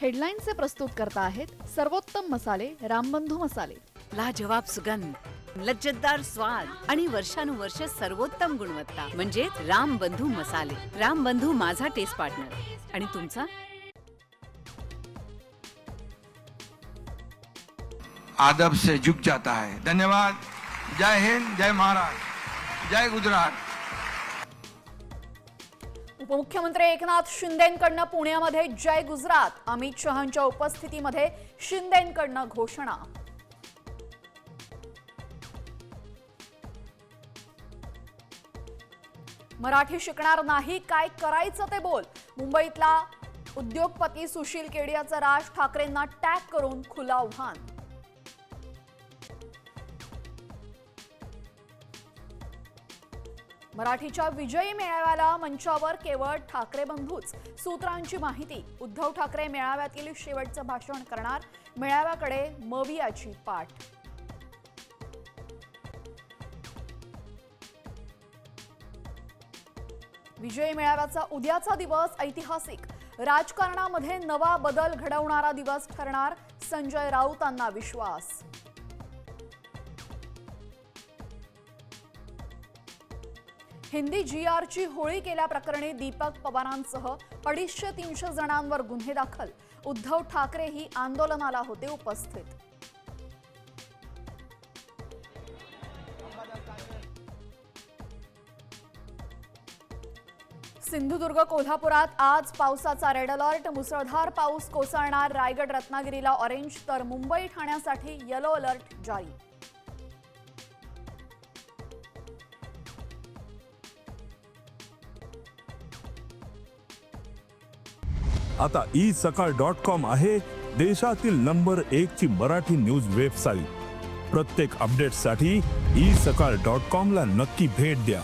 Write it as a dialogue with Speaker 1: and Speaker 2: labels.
Speaker 1: हेडलाईनचे प्रस्तुत करता आहेत सर्वोत्तम मसाले रामबंधू मसाले.
Speaker 2: लाजवाब सुगंध, लज्जतदार स्वाद आणि वर्षानुवर्ष सर्वोत्तम गुणवत्ता म्हणजेच रामबंधू मसाले. रामबंधू माझा टेस्ट पार्टनर आणि तुमचा.
Speaker 3: आदब से झुक जाता है. धन्यवाद. जय हिंद, जय महाराष्ट्र, जय गुजरात.
Speaker 4: उपमुख्यमंत्री एकनाथ शिंदेंकडनं पुण्यामध्ये जय गुजरात. अमित शहांच्या उपस्थितीमध्ये शिंदेंकडनं घोषणा. मराठी शिकणार नाही, काय करायचं ते बोल. मुंबईतला उद्योगपती सुशील केडियाचं राज ठाकरेंना टॅग करून खुलं आव्हान. मराठीच्या विजयी मेळाव्याला मंचावर केवळ ठाकरे बंधूच. सूत्रांची माहिती. उद्धव ठाकरे मेळाव्यातील शेवटचं भाषण करणार. मेळाव्याकडे मवियाची पाठ. विजयी मेळाव्याचा उद्याचा दिवस ऐतिहासिक. राजकारणामध्ये नवा बदल घडवणारा दिवस ठरणार. संजय राऊतांना विश्वास. हिंदी GRची होळी केल्याप्रकरणी दीपक पवारांसह 250-300 जणांवर गुन्हे दाखल. उद्धव ठाकरेही आंदोलनाला होते उपस्थित. सिंधुदुर्ग कोल्हापुरात आज पावसाचा रेड अलर्ट. मुसळधार पाऊस कोसळणार. रायगड रत्नागिरीला ऑरेंज तर मुंबई ठाण्यासाठी येलो अलर्ट जारी.
Speaker 5: आता isakal.com आहे देशातील नंबर 1 ची मराठी न्यूज वेबसाईट. प्रत्येक अपडेटसाठी isakal.com ला नक्की भेट द्या.